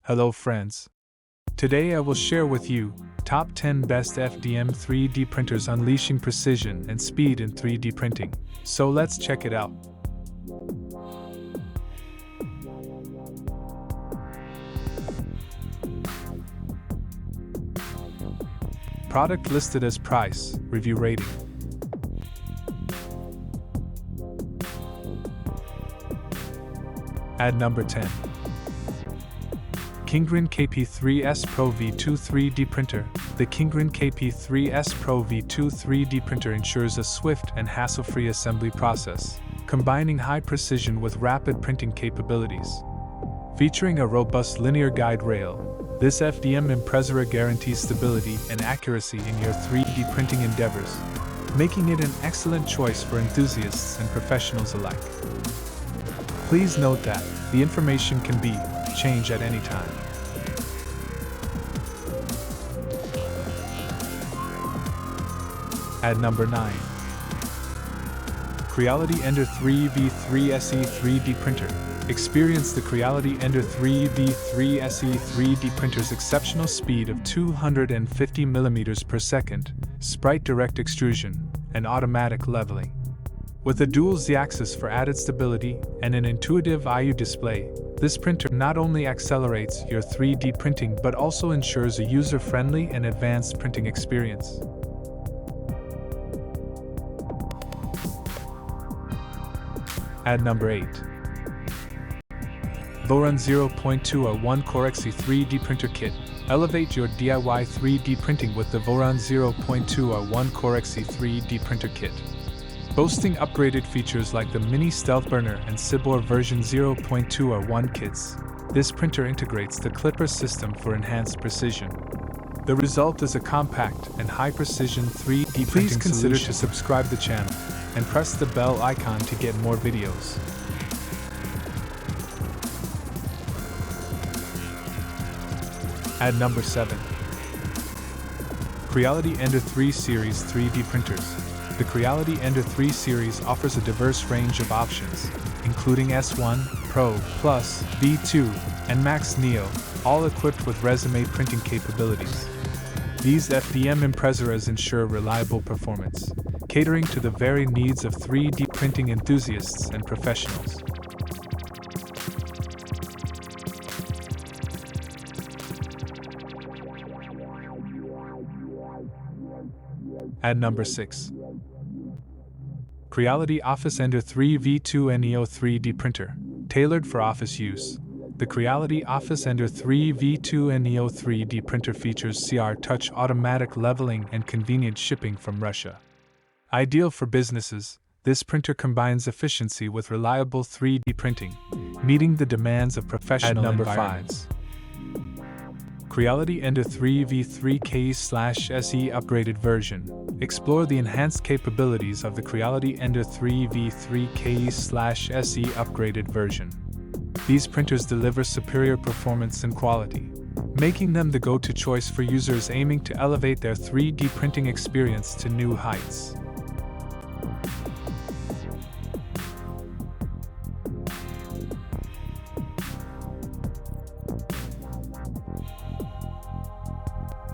Hello friends. Today I will share with you top 10 best FDM 3D printers unleashing precision and speed in 3D printing. So let's check it out. Product listed as price, review rating. At number 10. KINGROON KP3S Pro V2 3D Printer. The KINGROON KP3S Pro V2 3D printer ensures a swift and hassle-free assembly process, combining high precision with rapid printing capabilities. Featuring a robust linear guide rail, this FDM impreza guarantees stability and accuracy in your 3D printing endeavors, making it an excellent choice for enthusiasts and professionals alike. Please note that the information can be changed at any time. At number 9. CREALITY Ender 3v3 SE 3D Printer. Experience the CREALITY Ender 3v3 SE 3D printer's exceptional speed of 250 mm per second, sprite direct extrusion, and automatic leveling. With a dual Z-axis for added stability and an intuitive IU display, this printer not only accelerates your 3D printing but also ensures a user-friendly and advanced printing experience. At number 8. VORON 0.201 Corexy 3D Printer Kit. Elevate your DIY 3D printing with the VORON 0.201 Corexy 3D Printer Kit. Boasting upgraded features like the Mini Stealth Burner and Cibor version 0.201 kits, this printer integrates the Clipper system for enhanced precision. The result is a compact and high-precision 3D printing solution. Please consider to subscribe the channel and press the bell icon to get more videos. At number 7. CREALITY Ender 3 Series 3D Printers. The CREALITY Ender 3 series offers a diverse range of options, including S1, Pro, Plus, V2, and Max Neo, all equipped with resume printing capabilities. These FDM impresas ensure reliable performance, catering to the varied needs of 3D printing enthusiasts and professionals. At number 6. CREALITY Office Ender 3 V2 Neo 3D Printer. Tailored for office use, the CREALITY Office Ender 3 V2 Neo 3D Printer features CR Touch automatic leveling and convenient shipping from Russia. Ideal for businesses, this printer combines efficiency with reliable 3D printing, meeting the demands of professional environments. CREALITY Ender 3 V3 KE/SE upgraded version. Explore the enhanced capabilities of the CREALITY Ender 3 V3 KE/SE upgraded version. These printers deliver superior performance and quality, making them the go-to choice for users aiming to elevate their 3D printing experience to new heights.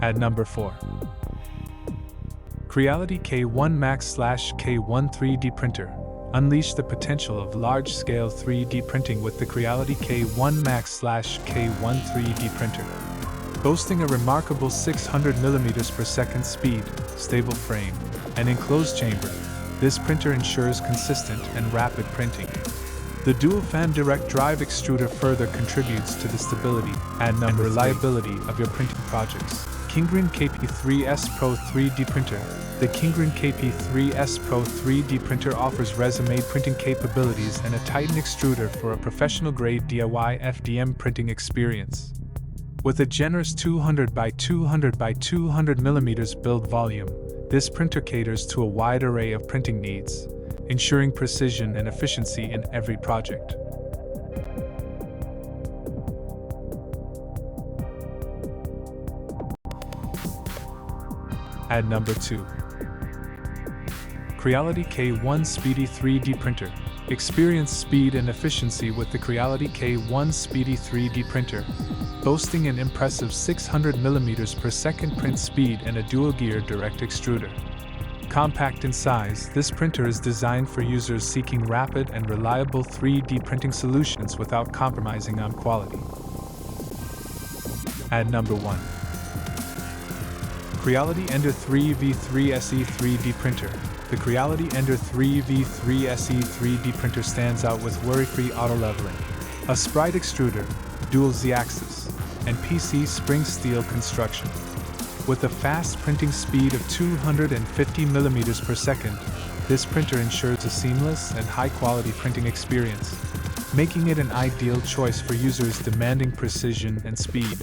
At number 4. CREALITY K1 Max/K1 3D Printer. Unleash the potential of large-scale 3D printing with the CREALITY K1 Max/K1 3D Printer. Boasting a remarkable 600 mm per second speed, stable frame, and enclosed chamber, this printer ensures consistent and rapid printing. The dual-fan direct drive extruder further contributes to the stability and reliability of your printing projects. KINGROON KP3S Pro 3D Printer. The KINGROON KP3S Pro 3D Printer offers resume printing capabilities and a Titan extruder for a professional-grade DIY FDM printing experience. With a generous 200 by 200 by 200 mm build volume, this printer caters to a wide array of printing needs, ensuring precision and efficiency in every project. At number 2. CREALITY K1 Speedy 3D Printer. Experience speed and efficiency with the CREALITY K1 Speedy 3D Printer. boasting an impressive 600 mm per second print speed and a dual-gear direct extruder. Compact in size, this printer is designed for users seeking rapid and reliable 3D printing solutions without compromising on quality. At number 1. CREALITY Ender 3 V3 SE 3D Printer. The CREALITY Ender 3 V3 SE 3D printer stands out with worry-free auto-leveling, a sprite extruder, dual Z-axis, and PC spring steel construction. With a fast printing speed of 250 mm per second, this printer ensures a seamless and high-quality printing experience, making it an ideal choice for users demanding precision and speed.